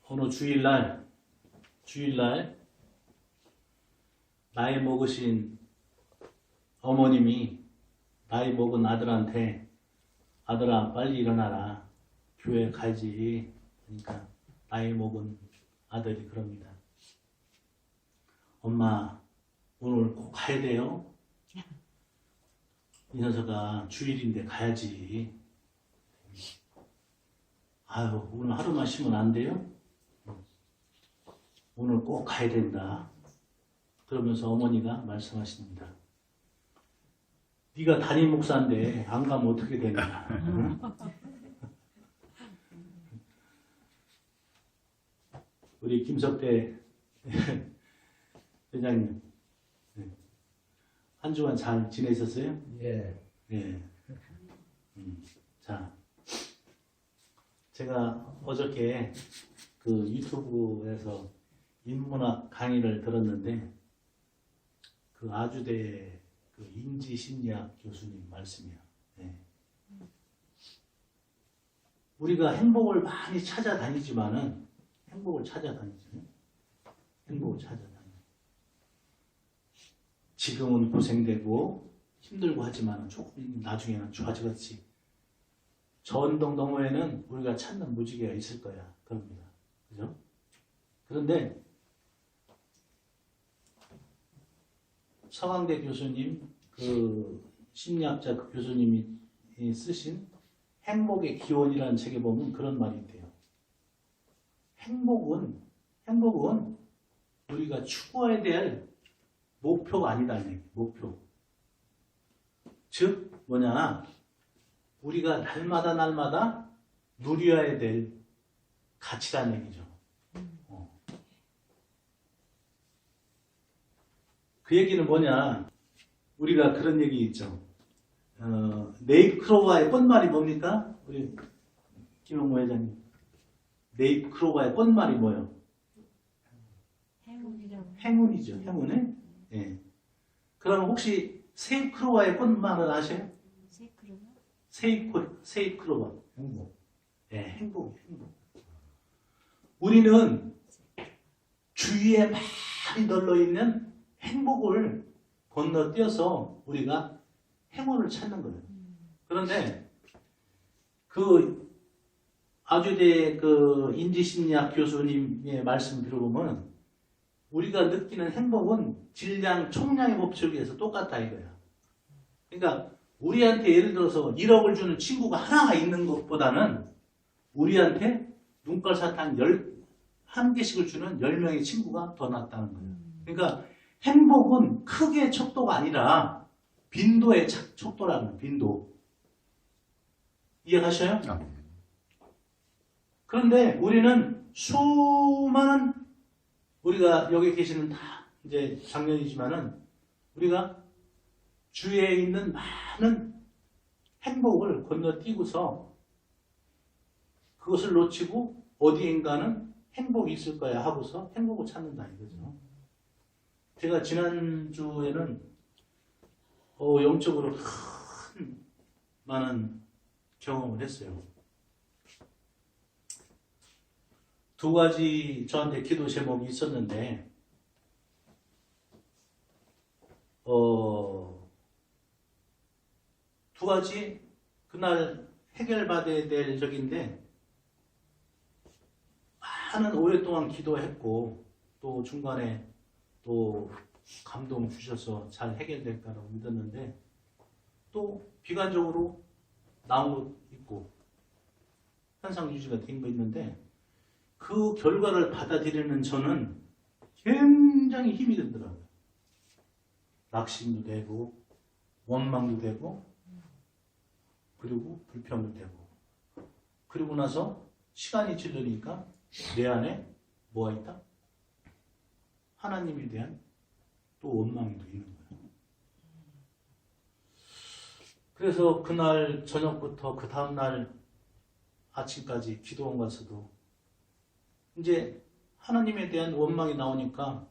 어느 주일날 나이 먹으신 어머님이 나이 먹은 아들한테 아들아 빨리 일어나라 교회 가지. 그러니까 나이 먹은 아들이 그럽니다. 엄마 오늘 꼭 가야 돼요. 이 녀석아 주일인데 가야지. 아유 오늘 하루만 쉬면 안 돼요? 오늘 꼭 가야 된다. 그러면서 어머니가 말씀하십니다. 네가 담임 목사인데 안 가면 어떻게 되냐. 응? 우리 김석대 회장님 한 주간 잘 지내셨어요? 예. 예. 자, 제가 어저께 그 유튜브에서 인문학 강의를 들었는데 그 아주대 그 인지심리학 교수님 말씀이에요. 예. 우리가 행복을 많이 찾아다니지만은 행복을 찾아다니죠. 지금은 고생되고 힘들고 하지만 조금 나중에는 좋아지겠지. 저 언덕 너머에는 우리가 찾는 무지개가 있을 거야. 그럽니다. 그죠? 그런데 서강대 교수님, 그 심리학자 그 교수님이 쓰신 행복의 기원이라는 책에 보면 그런 말이 있대요. 행복은 우리가 추구해야 될 목표가 아니다는 얘기. 목표. 즉 뭐냐? 우리가 날마다 누려야 될 가치라는 얘기죠. 그 얘기는 뭐냐? 우리가 그런 얘기 있죠. 네잎크로바의 꽃말이 뭡니까? 우리 김영모 회장님. 네잎크로바의 꽃말이 뭐예요? 행운이죠. 행운에? 예. 그럼 혹시 세잎크로바의 꽃말을 아세요? 세잎크로바. 행복. 예, 행복. 우리는 주위에 많이 널려 있는 행복을 건너뛰어서 우리가 행운을 찾는 거예요. 그런데 그 아주대 그 인지심리학 교수님의 말씀 들어보면 우리가 느끼는 행복은 질량 총량의 법칙에 의해서 똑같다 이거야. 그러니까 우리한테 예를 들어서 1억을 주는 친구가 하나가 있는 것보다는 우리한테 눈깔 사탕 1개씩을 주는 10명의 친구가 더 낫다는 거예요. 그러니까 행복은 크기의 척도가 아니라 빈도의 척도라는 거예요. 빈도. 이해가셔요? 그런데 우리는 수많은 우리가 여기 계시는 다 이제 작년이지만은 우리가 주위에 있는 많은 행복을 건너뛰고서 그것을 놓치고 어디인가는 행복이 있을 거야 하고서 행복을 찾는다 이거죠. 제가 지난주에는 영적으로 큰 많은 경험을 했어요. 두 가지 저한테 기도 제목이 있었는데 두 가지 그날 해결받아야 될 적인데 많은 오랫동안 기도했고 또 중간에 또 감동 주셔서 잘 해결될 거라고 믿었는데 또 비관적으로 나온 것 있고 현상 유지가 된 거 있는데 그 결과를 받아들이는 저는 굉장히 힘이 들더라고요. 낙심도 되고 원망도 되고 그리고 불평도 되고 그리고 나서 시간이 지르니까 내 안에 뭐가 있다? 하나님에 대한 또 원망이 또 있는 거예요. 그래서 그날 저녁부터 그 다음날 아침까지 기도원 가서도 이제 하나님에 대한 원망이 나오니까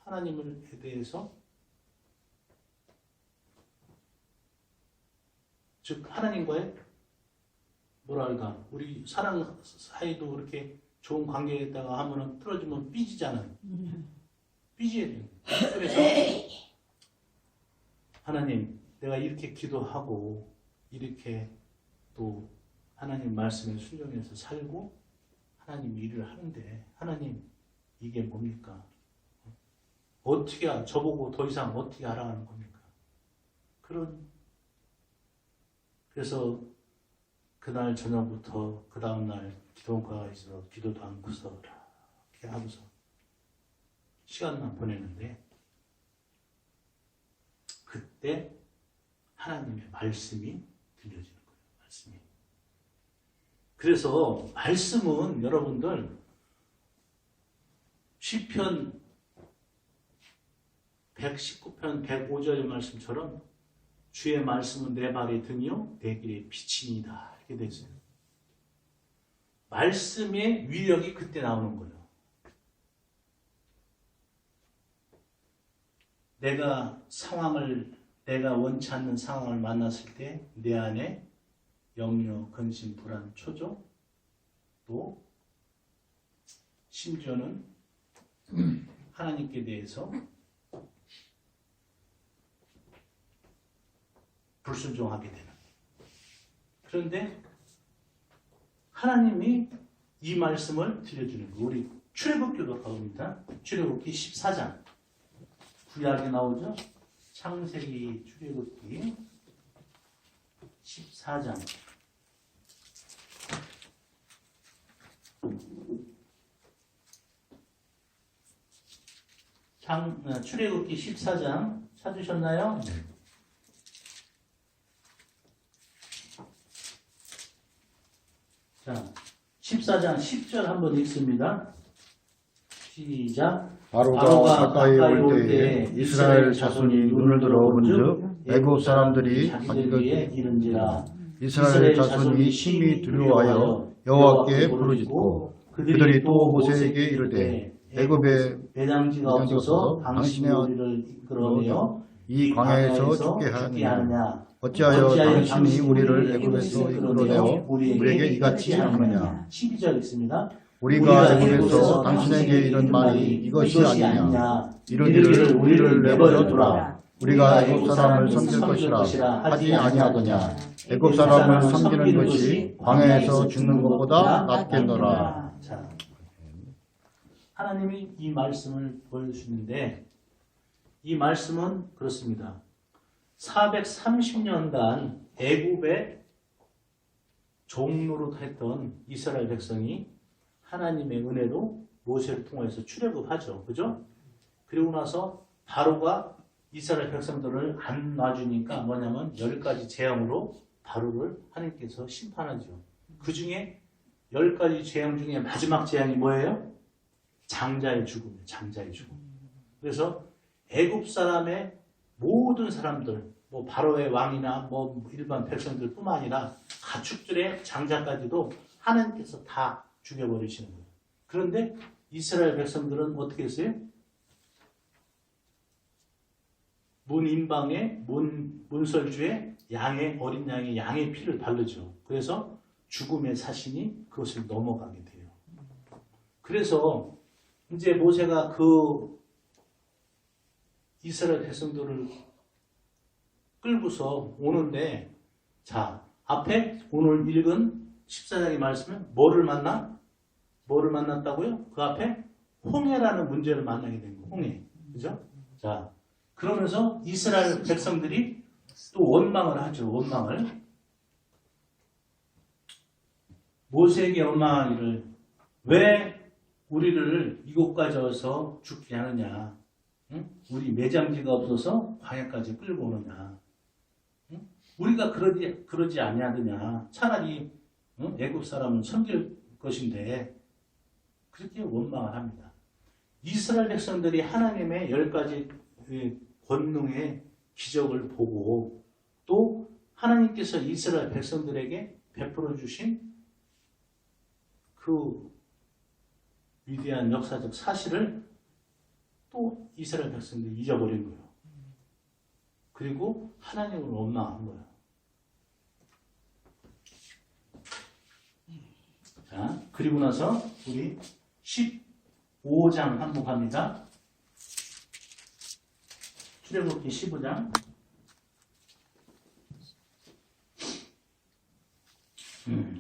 하나님에 대해서 즉 하나님과의 뭐랄까 우리 사랑 사이도 그렇게 좋은 관계에다가 하면은 틀어지면 삐지잖아요. 삐져야 돼요. 그래서 하나님, 내가 이렇게 기도하고 이렇게 또 하나님 말씀에 순종해서 살고 하나님 일을 하는데 하나님 이게 뭡니까? 어떻게 저보고 더 이상 어떻게 하라는 겁니까? 그래서 그날 저녁부터 그 다음날 기도원가에서 기도도 않고서 이렇게 하고서 시간만 보내는데 그때 하나님의 말씀이 들려지는 거예요. 말씀이. 그래서 말씀은 여러분들 시편 119편 105절의 말씀처럼 주의 말씀은 내 발의 등이요 내 길의 빛이니이다 이렇게 되어 있어요. 말씀의 위력이 그때 나오는 거예요. 내가 원치 않는 상황을 만났을 때 내 안에 염려, 근심, 불안, 초조, 또 심지어는 하나님께 대해서 불순종하게 되는. 그런데 하나님이 이 말씀을 들려주는 거예요. 우리 출애굽기로 가봅니다. 출애굽기 14장. 구약에 나오죠. 창세기 출애굽기 14장. 출애굽기 14장 찾으셨나요? 자, 14장 10절 한번 읽습니다. 시작. 바로가 가까이 올 때에 이스라엘 자손이 눈을 들어 본즉 애굽 사람들이 자기들에게 이른지라. 이스라엘 자손이 심히 두려워하여 여호와께 부르짖고 그들이 또 모세에게 이르되 애굽에 배당지가 없어서 당신의 우리를 이끌어내어 이 광야에서 죽게 하느냐 어찌하여 당신이 우리를 애굽에서 이끌어내어 우리에게 이같이 하느냐 12절 있습니다. 우리가 애굽에서 당신에게 이런 말이 이것이 아니냐 이르기를 우리를 내버려 두라 우리가 애굽 사람을 섬길 것이라 하지 아니하더냐 애굽 사람을 섬기는 것이 광야에서 죽는 것보다 낫겠노라. 자, 하나님이 이 말씀을 보여주시는데 이 말씀은 그렇습니다. 430년간 애굽의 종노릇 했던 이스라엘 백성이 하나님의 은혜로 모세를 통해서 출애굽하죠. 그죠? 그리고 나서 바로가 이스라엘 백성들을 안 놔주니까 뭐냐면 10가지 재앙으로 바로를 하나님께서 심판하죠. 그 중에 10가지 재앙 중에 마지막 재앙이 뭐예요? 장자의 죽음이에요. 장자의 죽음. 그래서 애굽 사람의 모든 사람들, 뭐 바로의 왕이나 뭐 일반 백성들 뿐만 아니라 가축들의 장자까지도 하나님께서 다 죽여버리시는 거예요. 그런데 이스라엘 백성들은 어떻게 했어요? 문인방에 문설주에 어린 양의 양의 피를 바르죠. 그래서 죽음의 사신이 그것을 넘어가게 돼요. 그래서 이제 모세가 그 이스라엘 백성들을 끌고서 오는데, 자, 앞에 오늘 읽은 14장의 말씀은 뭐를 만났다고요? 그 앞에 홍해라는 문제를 만나게 된 거예요. 홍해. 그죠? 자, 그러면서 이스라엘 백성들이 또 원망을 하죠. 원망을. 모세에게 원망하기를 왜 우리를 이곳까지 와서 죽게 하느냐? 응? 우리 매장지가 없어서 광야까지 끌고 오느냐? 응? 우리가 그러지 아니하느냐? 차라리 애굽 사람은 섬길 것인데 그렇게 원망을 합니다. 이스라엘 백성들이 하나님의 10가지 권능의 기적을 보고 또 하나님께서 이스라엘 백성들에게 베풀어 주신 그 위대한 역사적 사실을 또 이스라엘 백성들이 잊어버린 거예요. 그리고 하나님을 원망한 거예요. 자, 그리고 나서 우리 15장 한번 갑니다. 출애굽기 15장.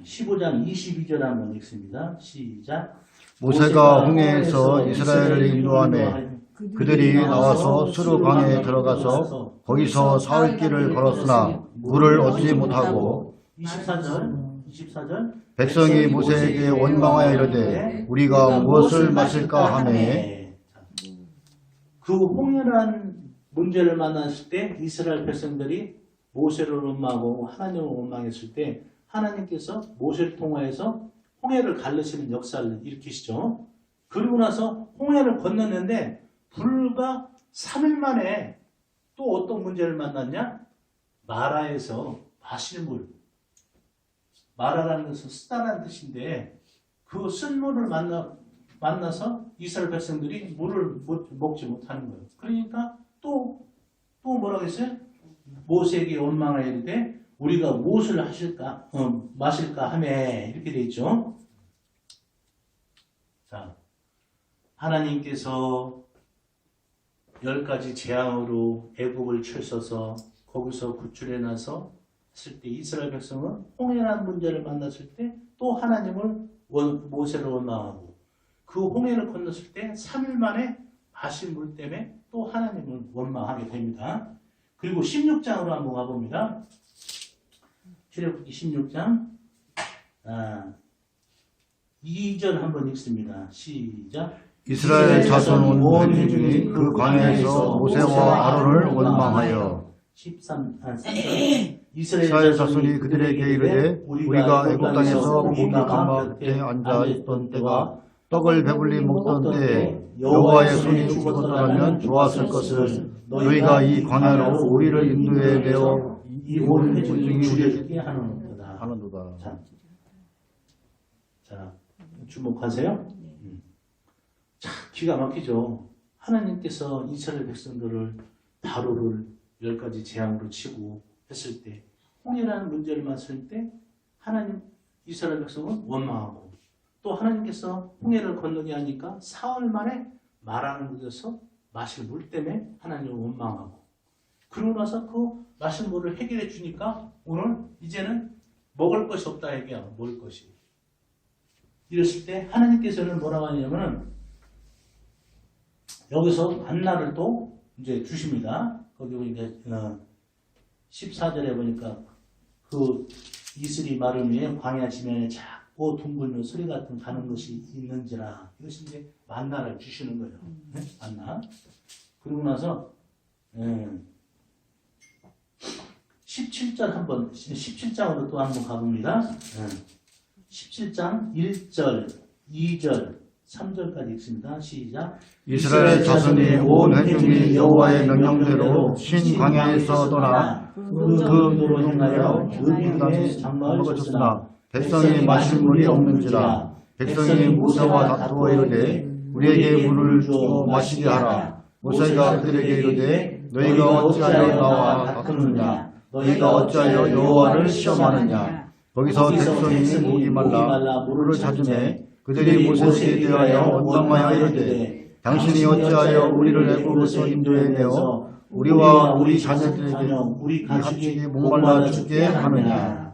15장 22절 한번 읽습니다. 시작. 모세가 홍해에서 이스라엘을 인도하매 그들이 나와서 스루 강에 들어가서 거기서 사흘 길을 걸었으나 물을 얻지 못하고 24절 백성이 모세에게 원망하여 이르되 우리가 무엇을 마실까 하매 그 홍해라는 문제를 만났을 때 이스라엘 백성들이 모세를 원망하고 하나님을 원망했을 때 하나님께서 모세를 통하여서 홍해를 갈르시는 역사를 일으키시죠. 그리고 나서 홍해를 건넜는데 불과 3일 만에 또 어떤 문제를 만났냐? 마라에서 마실 물. 마라라는 것은 쓰다라는 뜻인데 그 쓴 물을 만나서 이스라엘 백성들이 물을 먹지 못하는 거예요. 그러니까 또 뭐라고 했어요? 모세에게 원망하여 이르되 우리가 무엇을 마실까 하매 이렇게 되어 있죠. 자, 하나님께서 10가지 재앙으로 애국을 쳐서서 거기서 구출해 나서 했을 때 이스라엘 백성은 홍해라는 문제를 만났을 때 또 하나님을 모세를 원망하고 그 홍해를 건넜을 때 3일 만에 마신 물 때문에 또 하나님을 원망하게 됩니다. 그리고 16장으로 한번 가봅니다. 출애굽기 16장 2절 한번 읽습니다. 시작. 이스라엘 자손 온 회중이 그 광야에서 모세와 아론을 원망하여 3절 이스라엘 자손이 그들에게 이르되 우리가 애굽 땅에서 고기 감막 곁에 앉아 있던 때가 떡을 배불리 먹던 때에 여호와의 손이 죽었더라면 좋았을 것을 너희가 이 광야로 우리를 인도해 내어 이 온 회중이 죽여주게 하는도다. 자, 주목하세요. 참 기가 막히죠. 하나님께서 이스라엘 백성들을 바로를 10가지 재앙으로 치고 했을 때 홍해라는 문제를 맞을 때 하나님 이스라엘 백성은 원망하고 또 하나님께서 홍해를 건너게 하니까 사흘 만에 마라는 곳에서 마실 물 때문에 하나님을 원망하고 그러고 나서 그 마실 물을 해결해 주니까 오늘 이제는 먹을 것이 없다 얘기야. 먹을 것이. 이랬을 때 하나님께서는 뭐라고 하냐면은 여기서 만나를 또 이제 주십니다. 거기 보니까 14절에 보니까 그 이슬이 마름에 광야 지면에 작고 둥글면 소리 같은 가는 것이 있는지라 이것이 이제 만나를 주시는 거예요. 네? 만나. 그러고 나서 17장으로 또 한번 가봅니다. 17장 1절, 2절, 3절까지 읽습니다. 시작. 이스라엘 자손이 온 회중이 여호와의 명령대로 신 광야에서 떠나 그 도로 행하여 그 땅에 먹어졌으나 백성이 마실 물이 없는지라 백성이 모세와 다투어 이르되 우리에게 물을 주어 마시게 하라. 모세가 그들에게 이르되 너희가 어찌하여 나와 다투느냐 너희가 어찌하여 여호와를 시험하느냐. 거기서 백성이 목이 말라 물을 찾으매 그들이 모세에게 대하여 원망하여 이르되 당신이 어찌하여 우리를 애굽에서 인도해 내어 우리와 우리 자녀들에게 이 가축이 목말라 죽게 하느냐.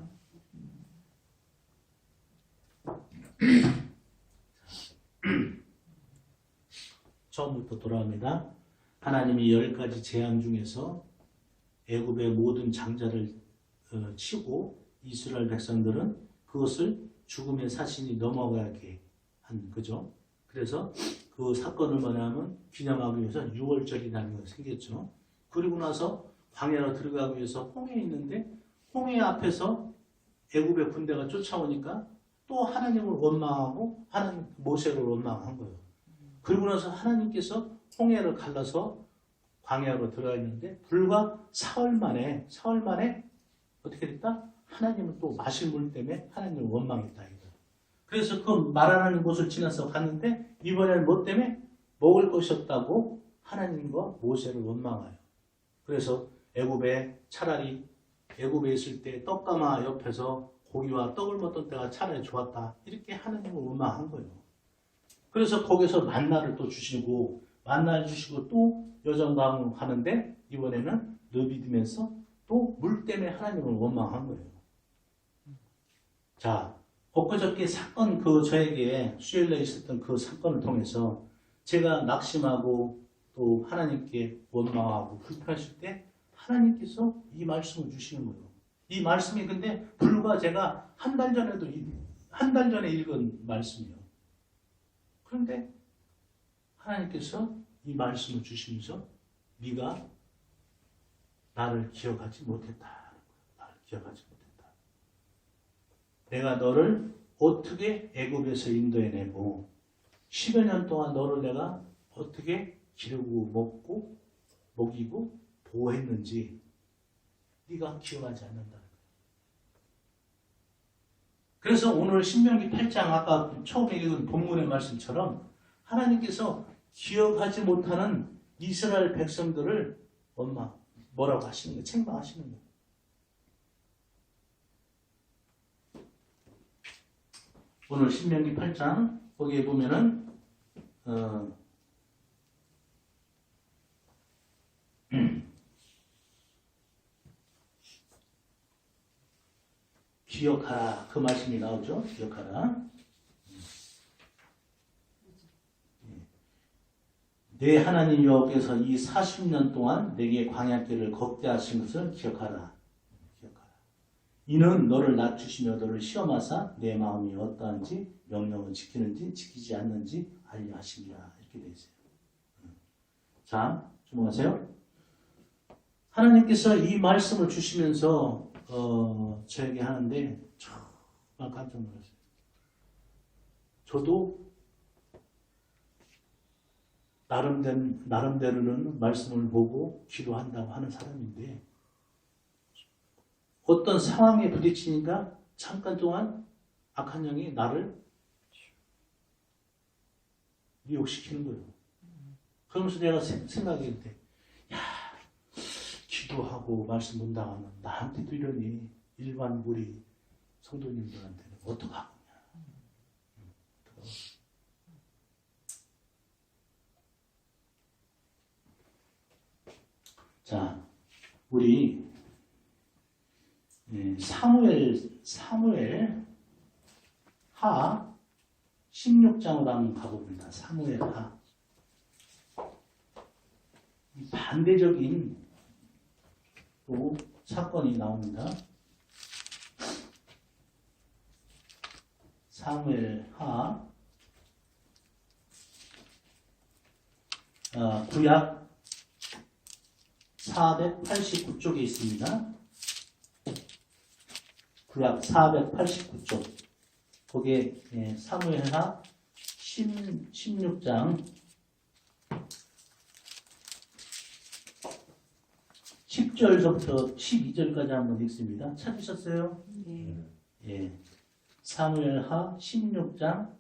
처음부터 돌아옵니다. 하나님이 10가지 재앙 중에서 애굽의 모든 장자를 치고 이스라엘 백성들은 그것을 죽음의 사신이 넘어가게 한 거죠. 그래서 그 사건을 뭐냐면 기념하기 위해서 6월절이라는 게 생겼죠. 그리고 나서 광야로 들어가기 위해서 홍해 있는데 홍해 앞에서 애굽의 군대가 쫓아오니까 또 하나님을 원망하고 하나님 모세를 원망한 거예요. 그리고 나서 하나님께서 홍해를 갈라서 광야로 들어가 있는데 불과 사흘 만에 어떻게 됐다? 하나님은 또 마실 물 때문에 하나님을 원망했다. 그래서 그 말하는 곳을 지나서 갔는데 이번에는 뭐 때문에? 먹을 것이 없다고 하나님과 모세를 원망해요. 그래서 애굽에 차라리 애굽에 있을 때 떡가마 옆에서 고기와 떡을 먹던 때가 차라리 좋았다. 이렇게 하나님을 원망한 거예요. 그래서 거기서 만나를 또 주시고 만나를 주시고 또 여정강을 하는데 이번에는 르비딤에서 또 물 때문에 하나님을 원망한 거예요. 자, 엊그저께 사건 저에게 수요일에 있었던 그 사건을 통해서 제가 낙심하고 또 하나님께 원망하고 불평하실 때 하나님께서 이 말씀을 주시는 거예요. 이 말씀이 근데 불과 제가 한 달 전에 읽은 말씀이에요. 그런데 하나님께서 이 말씀을 주시면서 네가 나를 기억하지 못했다. 나를 기억하지 못했다. 내가 너를 어떻게 애굽에서 인도해내고 10여 년 동안 너를 내가 어떻게 기르고 먹고 먹이고 보호했는지 네가 기억하지 않는다. 그래서 오늘 신명기 8장 아까 처음에 읽은 본문의 말씀처럼 하나님께서 기억하지 못하는 이스라엘 백성들을 뭐라고 하시는 거예요? 책망하시는 거예요. 오늘 신명기 8장 거기에 보면은 기억하라 그 말씀이 나오죠. 기억하라. 내 하나님 여호와께서 이 40년 동안 내게 광야길을 걷게 하신 것을 기억하라. 기억하라. 이는 너를 낮추시며 너를 시험하사 내 마음이 어떠한지 명령을 지키는지 지키지 않는지 알려 하십니다. 이렇게 되어 있어요. 자, 주목하세요. 하나님께서 이 말씀을 주시면서 저에게 하는데 정말 깜짝 놀랐어요. 저도 나름대로는 말씀을 보고 기도한다고 하는 사람인데 어떤 상황에 부딪히니까 잠깐 동안 악한 영이 나를 미혹시키는 거예요. 그러면서 내가 생각할 때 야, 기도하고 말씀 본다가는 나한테도 이러니 일반 우리 성도님들한테는 어떡하냐. 자, 우리 사무엘 하 16장으로 한번 가봅니다. 사무엘 하. 반대적인 또 사건이 나옵니다. 사무엘 하 구약 489쪽에 있습니다. 구약 489쪽. 거기에 사무엘하 16장 10절부터 12절까지 한번 읽습니다. 찾으셨어요? 네. 예. 사무엘하 16장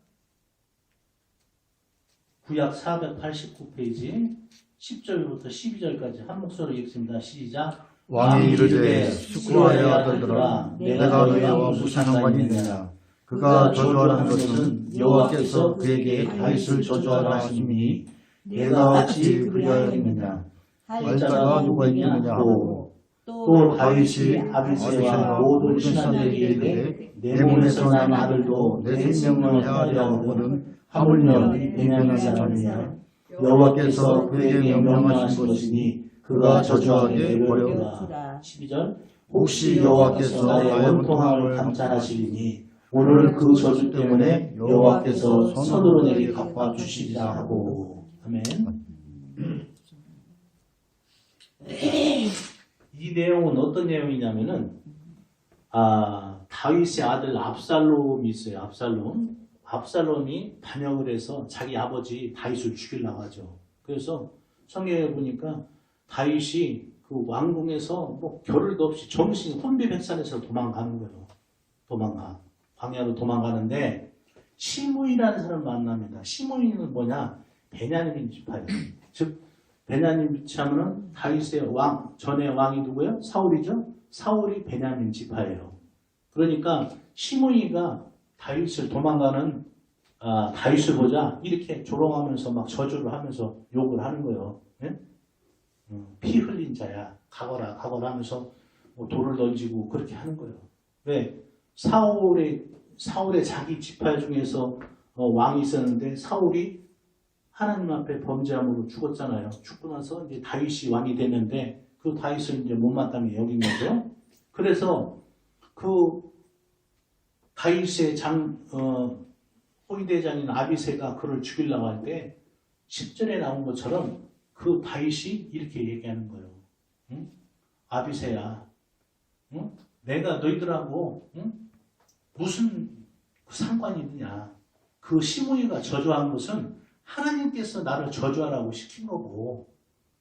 구약 489페이지 10절부터 12절까지 한 목소리로 읽습니다. 시작. 왕이 이르되 스쿠아의 아들들아 내가 너희와 무슨 상관이 있느냐. 그가 저주하는 것은 여호와께서 그에게 다윗을 저주하라 하시니 내가 어찌 그리하였느냐. 할 자가 누가 있느냐 하고 또 다윗이 아비새와 모든 신하들에게 이르되 내 몸에서 난 아들도 내 생명을 해하려 하고는 하물며 베냐민 사람이냐. 여호와께서 그에게 명령하신 것이니 그가 저주하게 버려라. 12절. 혹시 여호와께서 나의 원통함을 감찰하시리니 오늘 그 저주 때문에 여호와께서 서두로 내게 갚아 주시리라 하고. 아멘. 이 내용은 어떤 내용이냐면은 다윗의 아들 압살롬이 있어요. 압살롬이 반역을 해서 자기 아버지 다윗을 죽이려고 하죠. 그래서 성경에 보니까 다윗이 그 왕궁에서 뭐 겨를도 없이 정신 혼비백산해서 도망가는 거예요. 광야로 도망가는데 시므이라는 사람을 만납니다. 시므이는 뭐냐? 베냐민 지파예요. 즉 베냐민 지파는 다윗의 전의 왕이 누구예요? 사울이죠. 사울이 베냐민 지파예요. 그러니까 시므이가 다윗을 도망가는 다윗을 보자 이렇게 조롱하면서 막 저주를 하면서 욕을 하는 거예요. 예? 피 흘린 자야 가거라 가거라 하면서 뭐 돌을 던지고 그렇게 하는 거예요. 왜? 사울의 자기 지파 중에서 왕이 있었는데 사울이 하나님 앞에 범죄함으로 죽었잖아요. 죽고 나서 이제 다윗이 왕이 됐는데 그 다윗을 이제 못마땅히 여긴 거죠. 그래서 그 다윗의 호위대장인 아비새가 그를 죽이려고 할 때 10절에 나온 것처럼 그 다윗이 이렇게 얘기하는 거예요. 응? 아비새야, 응? 내가 너희들하고 응? 무슨 상관이 있느냐. 그 시므이가 저주한 것은 하나님께서 나를 저주하라고 시킨 거고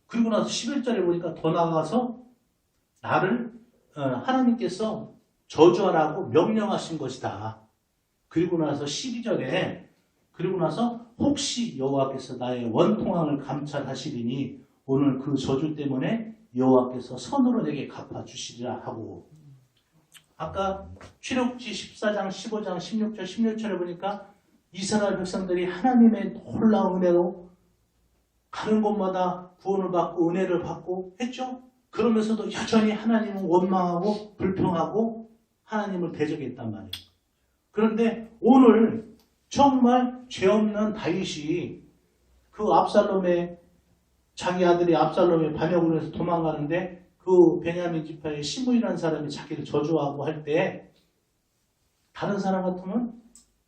그리고 나서 11절에 보니까 더 나아가서 나를 하나님께서 저주하라고 명령하신 것이다. 그리고 나서 12절에 그리고 나서 혹시 여호와께서 나의 원통함을 감찰하시리니 오늘 그 저주 때문에 여호와께서 선으로 내게 갚아주시리라 하고 아까 출애굽기 14장, 15장, 16절, 16절에 보니까 이스라엘 백성들이 하나님의 놀라운 은혜로 가는 곳마다 구원을 받고 은혜를 받고 했죠. 그러면서도 여전히 하나님은 원망하고 불평하고 하나님을 대적했단 말이에요. 그런데 오늘 정말 죄 없는 다윗이 그 압살롬의 자기 아들이 압살롬의 반역으로 해서 도망가는데 그 베냐민 지파의 시므이라는 사람이 자기를 저주하고 할 때 다른 사람 같으면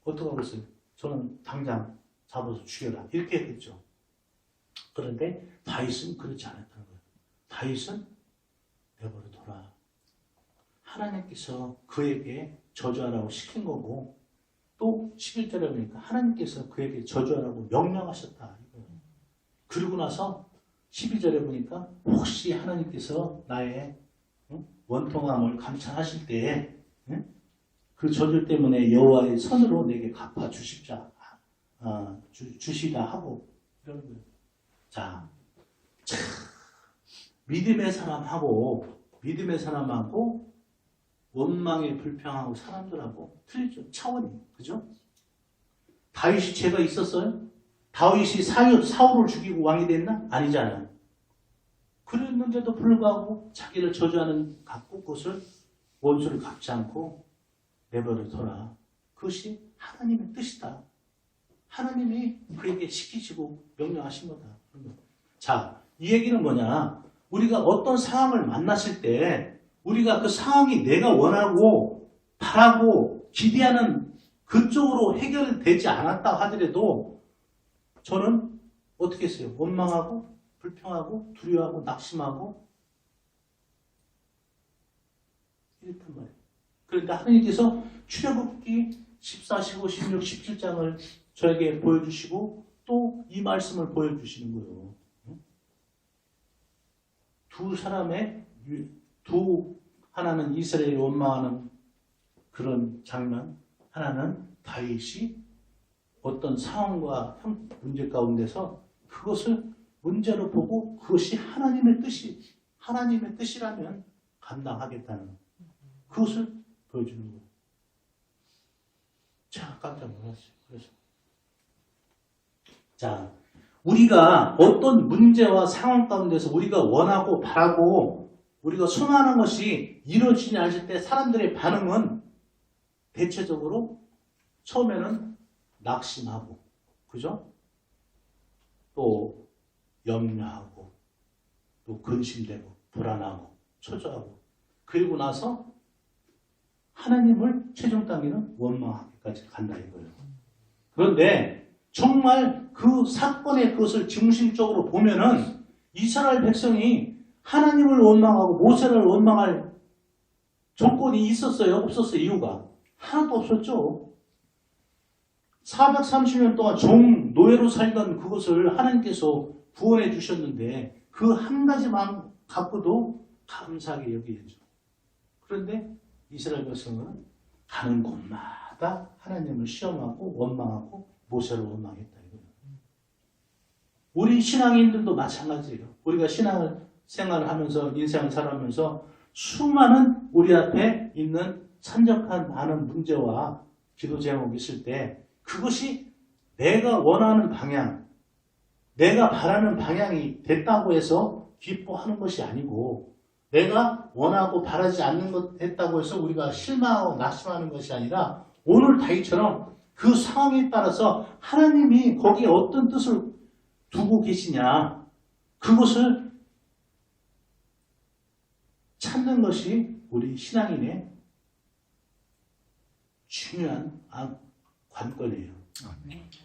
어떻게 하겠어요? 저는 당장 잡아서 죽여라 이렇게 했겠죠. 그런데 다윗은 그렇지 않았다는 거예요. 다윗은 내버려둬라. 하나님께서 그에게 저주하라고 시킨 거고 또 11절에 보니까 하나님께서 그에게 저주하라고 명령하셨다. 그리고 나서 12절에 보니까 혹시 하나님께서 나의 원통함을 감찰하실 때에 그 저주 때문에 여호와의 선으로 내게 갚아 주시자 주시다 하고 이런 거예요. 자, 믿음의 사람하고 원망에 불평하고 사람들하고 틀리죠. 차원이. 그죠? 다윗이 죄가 있었어요? 다윗이 사울을 죽이고 왕이 됐나? 아니잖아요. 그랬는데도 불구하고 자기를 저주하는 갖고 그것을 원수를 갚지 않고 내버려둬라. 그것이 하나님의 뜻이다. 하나님이 그에게 시키시고 명령하신 거다. 자, 이 얘기는 뭐냐? 우리가 어떤 상황을 만났을 때 우리가 그 상황이 내가 원하고 바라고 기대하는 그쪽으로 해결되지 않았다 하더라도 저는 어떻게 했어요? 원망하고 불평하고 두려워하고 낙심하고 이랬단 말이에요. 그러니까 하나님께서 출애굽기 14, 15, 16, 17장을 저에게 보여주시고 또 이 말씀을 보여주시는 거예요. 하나는 이스라엘이 원망하는 그런 장면, 하나는 다윗이 어떤 상황과 문제 가운데서 그것을 문제로 보고 그것이 하나님의 뜻이라면 감당하겠다는 그것을 보여주는 거예요. 자, 깜짝 놀랐어요. 그래서 자, 우리가 어떤 문제와 상황 가운데서 우리가 원하고 바라고 우리가 소망하는 것이 이루어지지 않을 때 사람들의 반응은 대체적으로 처음에는 낙심하고, 그죠? 또 염려하고, 또 근심되고, 불안하고, 초조하고, 그리고 나서 하나님을 최종 단계는 원망하기까지 간다 이거예요. 그런데 정말 그 사건의 그것을 중심적으로 보면은 이스라엘 백성이 하나님을 원망하고 모세를 원망할 조건이 있었어요? 없었어요? 이유가? 하나도 없었죠. 430년 동안 노예로 살던 그것을 하나님께서 구원해 주셨는데 그 한 가지만 갖고도 감사하게 여기겠죠. 그런데 이스라엘 백성은 가는 곳마다 하나님을 시험하고 원망하고 모세를 원망했다. 이거예요. 우리 신앙인들도 마찬가지예요. 우리가 신앙을 생활을 하면서 인생을 살아가면서 수많은 우리 앞에 있는 산적한 많은 문제와 기도 제목이 있을 때 그것이 내가 원하는 방향, 내가 바라는 방향이 됐다고 해서 기뻐하는 것이 아니고 내가 원하고 바라지 않는 것 했다고 해서 우리가 실망하고 낙심하는 것이 아니라 오늘 다윗처럼 그 상황에 따라서 하나님이 거기에 어떤 뜻을 두고 계시냐 그것을 찾는 것이 우리 신앙인의 중요한 관건이에요.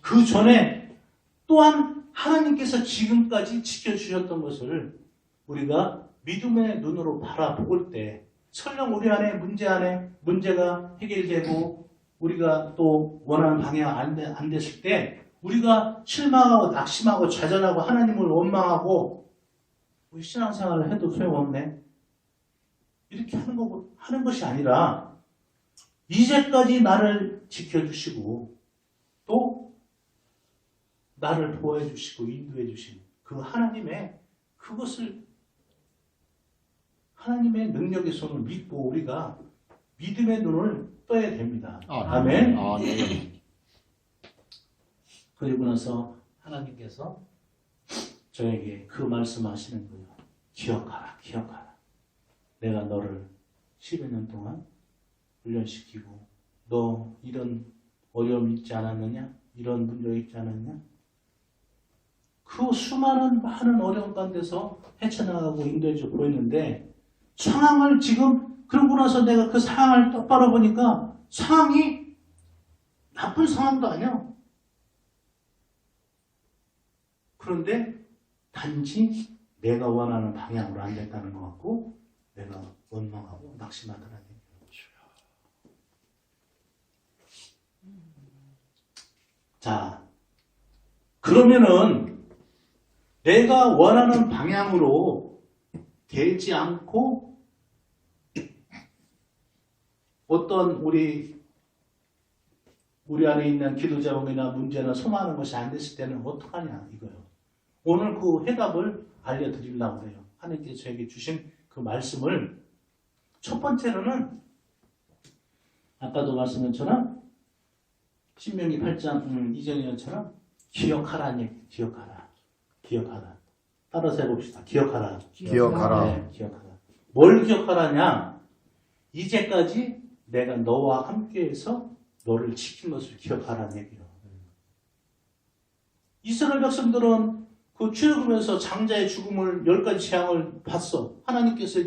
그 전에 또한 하나님께서 지금까지 지켜주셨던 것을 우리가 믿음의 눈으로 바라볼 때 설령 우리 안에 문제가 해결되고 우리가 또 원하는 방향 안 됐을 때 우리가 실망하고 낙심하고 좌절하고 하나님을 원망하고 우리 신앙생활을 해도 소용없네 이렇게 하는 것이 아니라 이제까지 나를 지켜주시고 또 나를 보호해 주시고 인도해 주신 그 하나님의 그것을 하나님의 능력의 손을 믿고 우리가 믿음의 눈을 떠야 됩니다. 아멘. 아멘. 그리고 나서 하나님께서 저에게 그 말씀하시는 거예요. 기억하라, 기억하라. 내가 너를 10여 년 동안 훈련시키고 너 이런 어려움이 있지 않았느냐? 이런 문제가 있지 않았냐? 그 수많은 많은 어려움 가운데서 헤쳐나가고 인도해줘 보였는데 상황을 지금 그러고 나서 내가 그 상황을 똑바로 보니까 상황이 나쁜 상황도 아니야. 그런데 단지 내가 원하는 방향으로 안 됐다는 것 같고 내가 원망하고 낙심하더라는 얘기죠. 자, 그러면은 내가 원하는 방향으로 되지 않고 어떤 우리 안에 있는 기도 제목이나 문제나 소망하는 것이 안 됐을 때는 어떡하냐 이거요. 오늘 그 해답을 알려드리려고 해요. 하나님께서 저에게 주신 그 말씀을 첫 번째로는 아까도 말씀드렸처럼 신명기 8장 이전이처럼 기억하라는 얘기. 기억하라. 따라서 해봅시다. 기억하라. 기억하라. 네, 기억하라. 뭘 기억하라냐? 이제까지 내가 너와 함께해서 너를 지킨 것을 기억하라는 얘기예요. 이스라엘 백성들은 그 출애굽에서 장자의 죽음을 10가지 재앙을 봤어. 하나님께서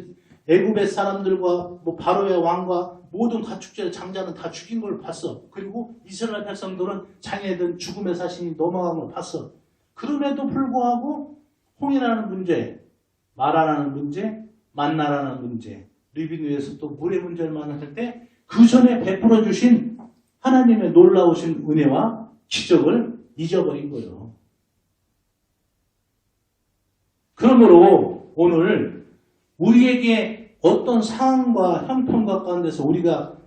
애굽의 사람들과 바로의 왕과 모든 가축제의 장자는 다 죽인 걸 봤어. 그리고 이스라엘 백성들은 장애든 죽음의 사신이 넘어간 걸 봤어. 그럼에도 불구하고 홍해라는 문제, 마라라는 문제, 만나라는 문제, 리비누에서 또 물의 문제를 만났을 때 그 전에 베풀어 주신 하나님의 놀라우신 은혜와 기적을 잊어버린 거예요. 그러므로 오늘 우리에게 어떤 상황과 형편과 가운데서 우리가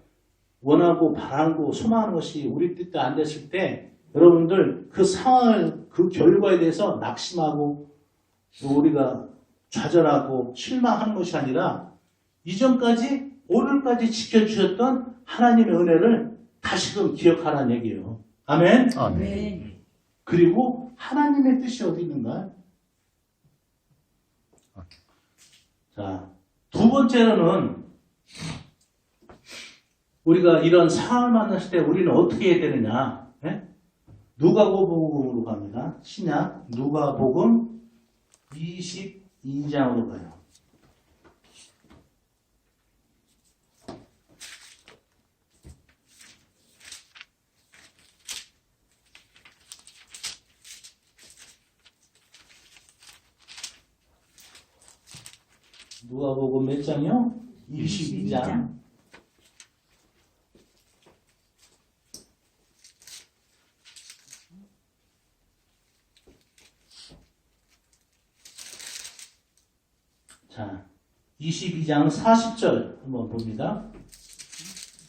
원하고 바라고 소망하는 것이 우리 뜻대로 안 됐을 때 여러분들 그 상황을 그 결과에 대해서 낙심하고 우리가 좌절하고 실망하는 것이 아니라 이전까지 오늘까지 지켜주셨던 하나님의 은혜를 다시금 기억하라는 얘기예요. 아멘. 아멘. 그리고 하나님의 뜻이 어디 있는가? 자, 두 번째로는 우리가 이런 상황을 만났을 때 우리는 어떻게 해야 되느냐? 네? 누가복음으로 갑니다. 신약 누가복음 22장으로 가요. 누가복음 몇 장이요? 22장. 자, 22장 40절 한번 봅니다.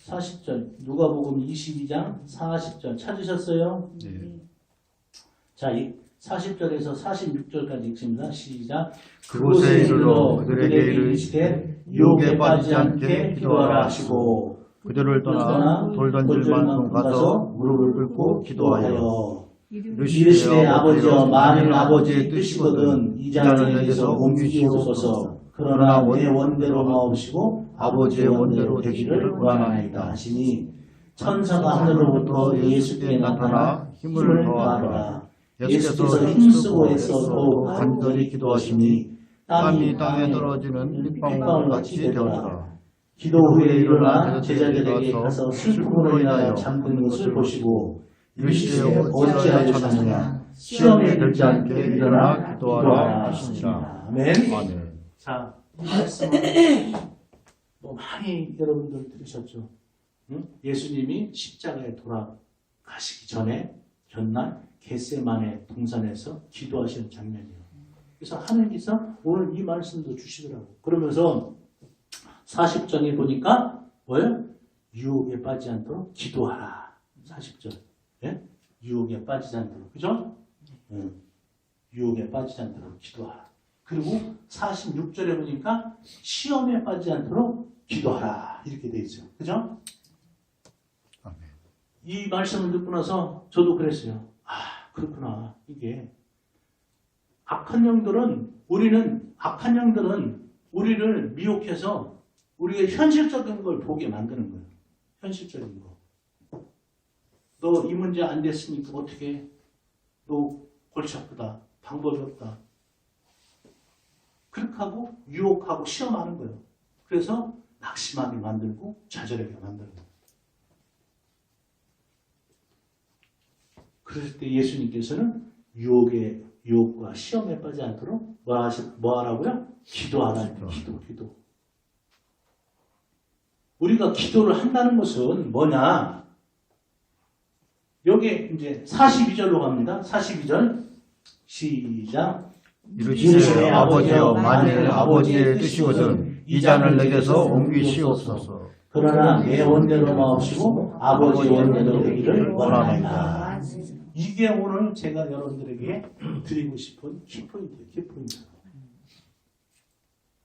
40절. 누가복음 22장 40절 찾으셨어요? 네. 자, 이 40절에서 46절까지 읽습니다. 시작. 그곳에 이르러 그들에게 이르시되 유혹에 빠지지 않게 기도하라 하시고 그들을 떠나 돌 던질 만큼 가서 무릎을 꿇고 기도하여 이르시되 아버지여 만일 아버지의 뜻이거든 이 잔을 내게서 옮기시옵소서. 그러나 내 원대로 마옵시고 아버지의 원대로 되기를 원하나이다 하시니 천사가 하늘로부터 예수께 나타나 힘을 더하더라. 예수께서 힘쓰고 애써 더욱 간절히 기도하시니 땀이 땅에 떨어지는 빗방울 같이 되었더라. 기도 후에 일어나 제자들에게 가서 슬픔으로 인하여 잠든 것을 보시고 이르시되 어찌하여 자느냐 시험에 들지 않게 일어나 기도하라 하시니라. 아멘. 아멘. 자, 이 말씀은 뭐 많이 여러분들 들으셨죠? 응? 예수님이 십자가에 돌아가시기 전에 전날 겟세마네 동산에서 기도하시는 장면이에요. 그래서 하나님께서 오늘 이 말씀도 주시더라고. 그러면서 40절에 보니까 뭐예요? 유혹에 빠지지 않도록 기도하라. 40절. 예? 유혹에 빠지지 않도록. 그죠? 유혹에 빠지지 않도록 기도하라. 그리고 46절에 보니까 시험에 빠지지 않도록 기도하라. 이렇게 돼 있어요. 그죠? 이 말씀을 듣고 나서 저도 그랬어요. 아, 그렇구나. 이게 악한 영들은 우리를 미혹해서 우리가 현실적인 걸 보게 만드는 거예요. 현실적인 거. 너 이 문제 안 됐으니까 어떻게? 너 골치 아프다. 방법이 없다. 그렇게 하고 유혹하고 시험하는 거예요. 그래서 낙심하게 만들고 좌절하게 만드는 거예요. 그랬을 때 예수님께서는 유혹과 시험에 빠지지 않도록 뭐 하라고요? 기도하라. 기도. 우리가 기도를 한다는 것은 뭐냐? 여기 이제 42절로 갑니다. 42절 시작. 이르시되 아버지여 만일 아버지의 뜻이거든 이 잔을 내게서 옮기시옵소서. 그러나 내 원대로 마옵시고 아버지 원대로 되기를 원하나이다. 이게 오늘 제가 여러분들에게 드리고 싶은 키포인트예요. 키포인트.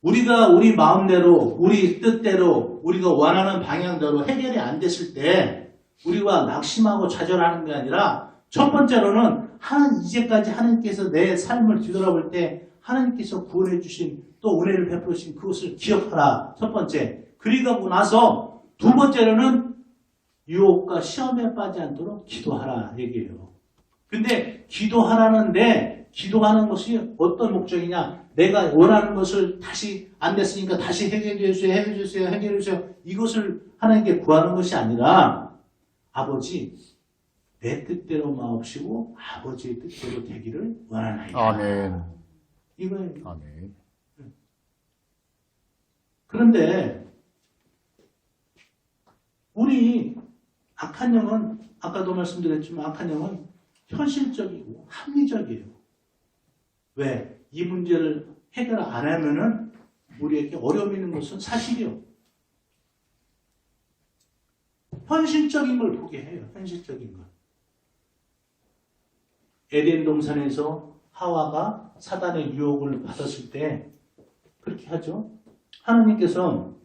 우리가 우리 마음대로 우리 뜻대로 우리가 원하는 방향대로 해결이 안 됐을 때 우리가 낙심하고 좌절하는 게 아니라 첫 번째로는 이제까지 하나님께서 내 삶을 뒤돌아볼 때 하나님께서 구원해 주신 또 은혜를 베풀어 주신 그것을 기억하라. 첫 번째. 그리고 나서 두 번째로는 유혹과 시험에 빠지지 않도록 기도하라 얘기해요. 근데 기도하라는데 기도하는 것이 어떤 목적이냐? 내가 원하는 것을 다시 안 됐으니까 다시 해결해 주세요. 이것을 하나님께 구하는 것이 아니라 아버지 내 뜻대로 마옵시고 아버지의 뜻대로 되기를 원하나이다. 아멘. 이거예요. 아멘. 그런데 우리 악한 영은 아까도 말씀드렸지만 악한 영은 현실적이고 합리적이에요. 왜? 이 문제를 해결 안 하면은 우리에게 어려움이 있는 것은 사실이요. 현실적인 걸 보게 해요. 현실적인 걸. 에덴 동산에서 하와가 사단의 유혹을 받았을 때 그렇게 하죠. 하나님께서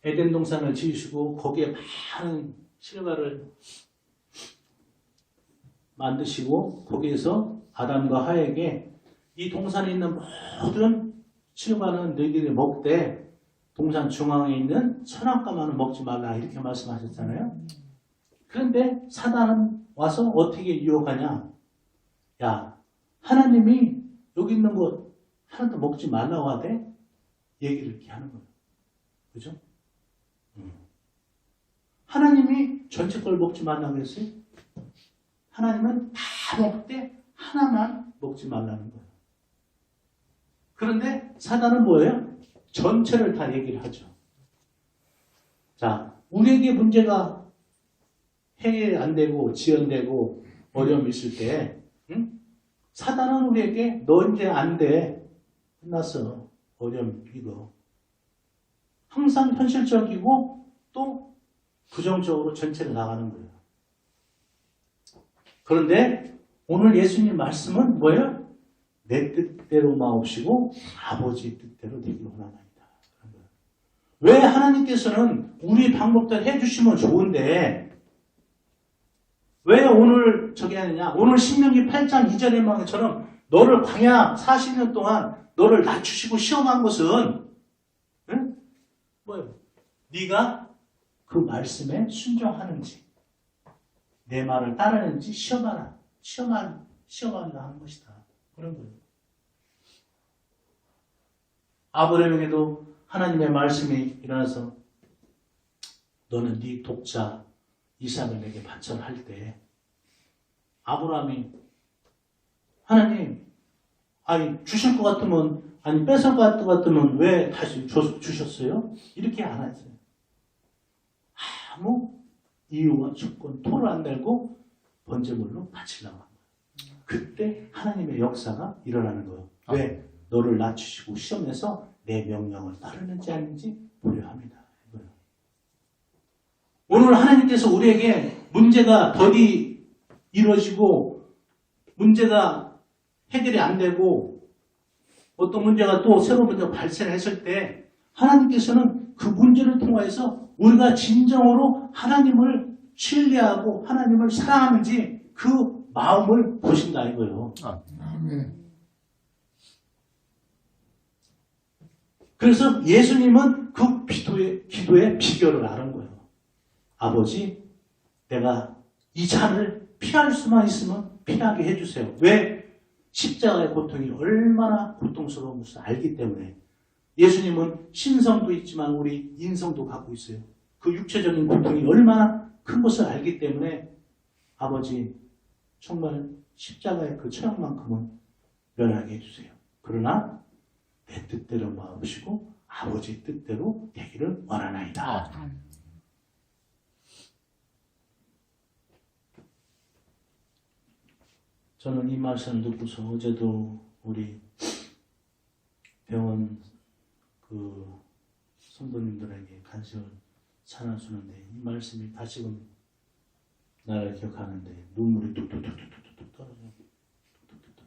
에덴 동산을 지으시고 거기에 많은 실과를 만드시고 거기에서 아담과 하에게 이 동산에 있는 모든 실과는 너희들이 먹되 동산 중앙에 있는 선악과만은 먹지 말라 이렇게 말씀하셨잖아요. 그런데 사단은 와서 어떻게 유혹하냐? 야, 하나님이 여기 있는 것 하나도 먹지 말라고 하대? 얘기를 이렇게 하는 거예요. 그죠? 하나님이 전체 걸 먹지 말라고 했어요? 하나님은 다 먹되 하나만 먹지 말라는 거예요. 그런데 사단은 뭐예요? 전체를 다 얘기를 하죠. 자, 우리에게 문제가 해결이 안 되고 지연되고 어려움이 있을 때 사단은 우리에게 너 이제 안 돼. 끝났어. 어려움 이거. 항상 현실적이고 또 부정적으로 전체를 나가는 거예요. 그런데 오늘 예수님 말씀은 뭐예요? 내 뜻대로 마옵시고 아버지 뜻대로 되기를 원하나이다. 왜 하나님께서는 우리 방법대로 해주시면 좋은데 왜 오늘 저기 하느냐? 오늘 신명기 8장 2절의 말처럼 너를 광야 40년 동안 너를 낮추시고 시험한 것은 응? 뭐예요? 네가 그 말씀에 순종하는지 내 말을 따르는지 시험한다 하는 것이다. 그런 거예요. 아브라함에게도 하나님의 말씀이 일어나서 너는 네 독자 이삭을 내게 바쳐할 때 아브라함이 하나님 아니 주실 것 같으면 아니 뺏을 것 같으면 왜 다시 주셨어요? 이렇게 안 했어요. 아무 이유와 조건 토를 안 달고 번제물로 바치려고 한 거예요. 그때 하나님의 역사가 일어나는 거예요. 왜? 너를 낮추시고 시험해서 내 명령을 따르는지 아닌지 보려 합니다. 오늘 하나님께서 우리에게 문제가 더디 이루어지고 문제가 해결이 안 되고 어떤 문제가 또 새로운 문제가 발생했을 때 하나님께서는 그 문제를 통해서 우리가 진정으로 하나님을 신뢰하고 하나님을 사랑하는지 그 마음을 보신다 이거예요. 그래서 예수님은 그 기도의 비결을 아는 거예요. 아버지, 내가 이 잔을 피할 수만 있으면 피하게 해주세요. 왜? 십자가의 고통이 얼마나 고통스러운 것을 알기 때문에. 예수님은 신성도 있지만 우리 인성도 갖고 있어요. 그 육체적인 고통이 얼마나 큰 것을 알기 때문에 아버지, 정말 십자가의 그 처형만큼은 면하게 해주세요. 그러나 내 뜻대로 마옵시고 아버지 뜻대로 되기를 원하나이다. 저는 이 말씀을 듣고서 어제도 우리 병원 그 성도님들에게 간식을 사놔주는데 이 말씀이 다시금 나를 기억하는데 눈물이 뚝뚝뚝뚝뚝 떨어져요. 뚝뚝뚝.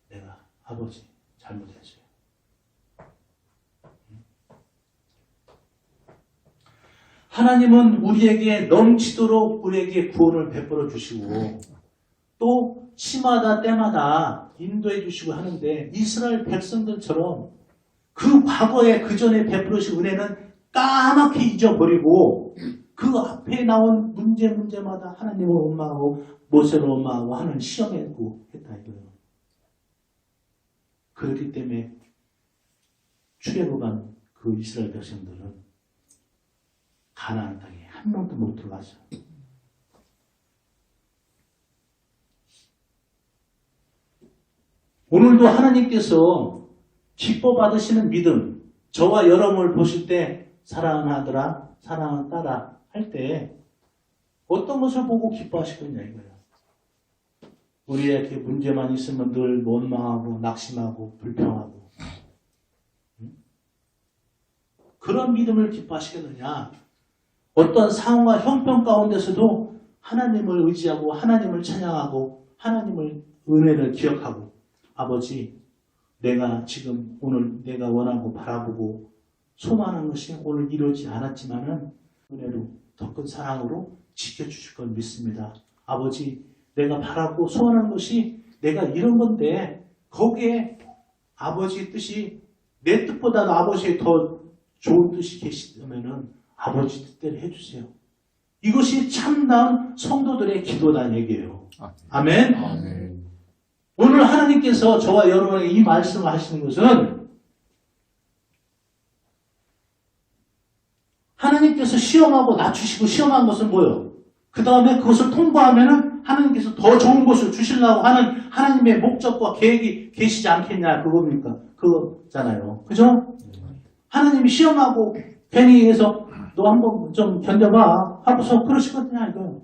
내가 아버지 잘못했어요. 하나님은 우리에게 넘치도록 우리에게 구원을 베풀어 주시고 또 시마다 때마다 인도해 주시고 하는데 이스라엘 백성들처럼 그 과거에 그 전에 베풀어 주신 은혜는 까맣게 잊어버리고 그 앞에 나온 문제마다 하나님을 원망하고 모세를 원망하고 하는 시험했고 했다 이거예요. 그렇기 때문에 출애굽한 그 이스라엘 백성들은 가나안 땅에 한 명도 못 들어갔어요. 오늘도 하나님께서 기뻐 받으시는 믿음, 저와 여러분을 보실 때 사랑하는 아들아, 사랑하는 딸아 할 때 어떤 것을 보고 기뻐하시겠냐 이거예요. 우리에게 문제만 있으면 늘 원망하고 낙심하고 불평하고 그런 믿음을 기뻐하시겠느냐. 어떤 상황과 형편 가운데서도 하나님을 의지하고 하나님을 찬양하고 하나님을 은혜를 기억하고 아버지 내가 지금 오늘 내가 원하고 바라보고 소망하는 것이 오늘 이루어지지 않았지만은 은혜로 더 큰 사랑으로 지켜주실 걸 믿습니다. 아버지 내가 바라고 소원하는 것이 내가 이런 건데 거기에 아버지의 뜻이 내 뜻보다도 아버지의 더 좋은 뜻이 계시다면은 아버지 뜻대로 해주세요. 이것이 참다운 성도들의 기도란 얘기예요. 아멘. 아멘. 오늘 하나님께서 저와 여러분에게 이 말씀을 하시는 것은 하나님께서 시험하고 낮추시고 시험한 것은 뭐예요? 그 다음에 그것을 통과하면은 하나님께서 더 좋은 것을 주시려고 하는 하나님의 목적과 계획이 계시지 않겠냐 그겁니까? 그거잖아요. 그죠? 하나님이 시험하고 괜히 해서 너 한번 좀 견뎌봐 하고서 그러시거든요. 이거요.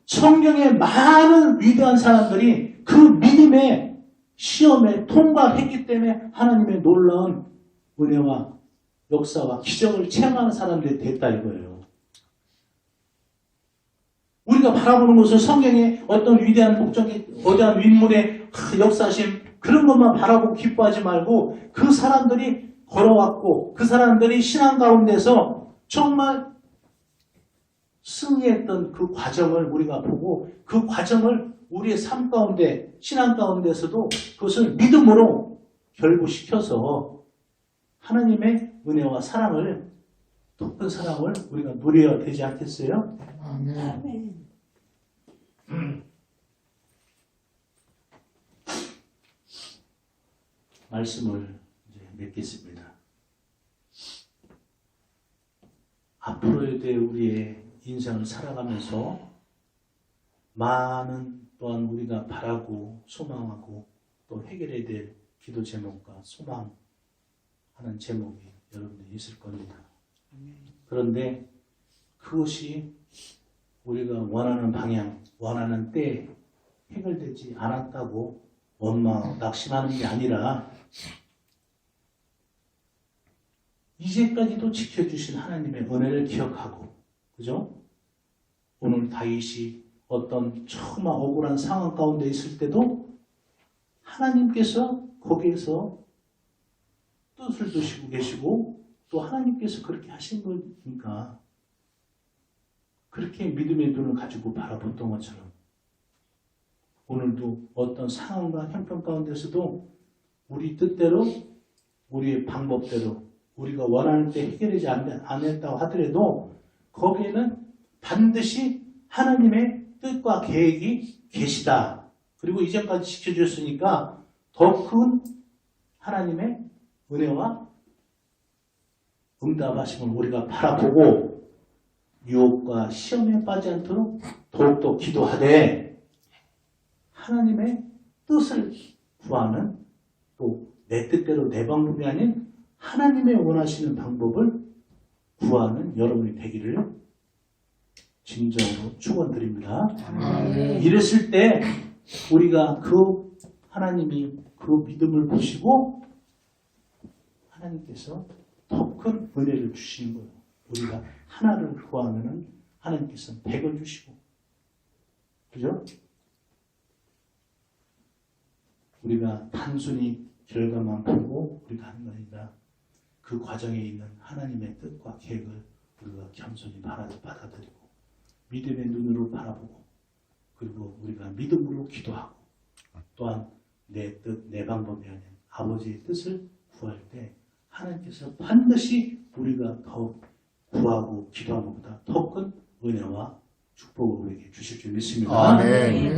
성경에 많은 위대한 사람들이 그 믿음의 시험에 통과했기 때문에 하나님의 놀라운 은혜와 역사와 기적을 체험하는 사람들이 됐다 이거예요. 우리가 바라보는 것은 성경의 어떤 위대한 목적이 어떠한 인물의 역사심 그런 것만 바라보고 기뻐하지 말고 그 사람들이 걸어왔고 그 사람들이 신앙 가운데서 정말 승리했던 그 과정을 우리가 보고 그 과정을 우리의 삶 가운데 신앙 가운데서도 그것을 믿음으로 결부시켜서 하나님의 은혜와 사랑을 높은 사랑을 우리가 누려야 되지 않겠어요? 아멘. 말씀을 이제 맺겠습니다. 앞으로에 대해 우리의 인생을 살아가면서 많은 또한 우리가 바라고 소망하고 또 해결해야 될 기도 제목과 소망하는 제목이 여러분들이 있을 겁니다. 그런데 그것이 우리가 원하는 방향, 원하는 때에 해결되지 않았다고 원망하고 낙심하는 게 아니라 이제까지도 지켜주신 하나님의 은혜를 기억하고, 그죠? 오늘 다윗이 어떤 정말 억울한 상황 가운데 있을 때도 하나님께서 거기에서 뜻을 두시고 계시고 또 하나님께서 그렇게 하신 거니까 그렇게 믿음의 눈을 가지고 바라봤던 것처럼 오늘도 어떤 상황과 형편 가운데서도 우리 뜻대로 우리의 방법대로 우리가 원하는 때 해결하지 않았다고 하더라도 거기에는 반드시 하나님의 뜻과 계획이 계시다. 그리고 이전까지 지켜주셨으니까 더 큰 하나님의 은혜와 응답하심을 우리가 바라보고 유혹과 시험에 빠지지 않도록 더욱더 기도하되 하나님의 뜻을 구하는 또 내 뜻대로 내 방법이 아닌 하나님의 원하시는 방법을 구하는 여러분이 되기를 진정으로 축원드립니다. 이랬을 때 우리가 그 하나님이 그 믿음을 보시고 하나님께서 더 큰 은혜를 주시는 거예요. 우리가 하나를 구하면은 하나님께서 100을 주시고, 그죠? 우리가 단순히 결과만 보고 우리가 하는 게 아니라 그 과정에 있는 하나님의 뜻과 계획을 우리가 겸손히 받아들이고 믿음의 눈으로 바라보고 그리고 우리가 믿음으로 기도하고 또한 내 뜻, 내 방법이 아닌 아버지의 뜻을 구할 때 하나님께서 반드시 우리가 더 구하고 기도한 것보다 더 큰 은혜와 축복을 우리에게 주실 줄 믿습니다. 아멘.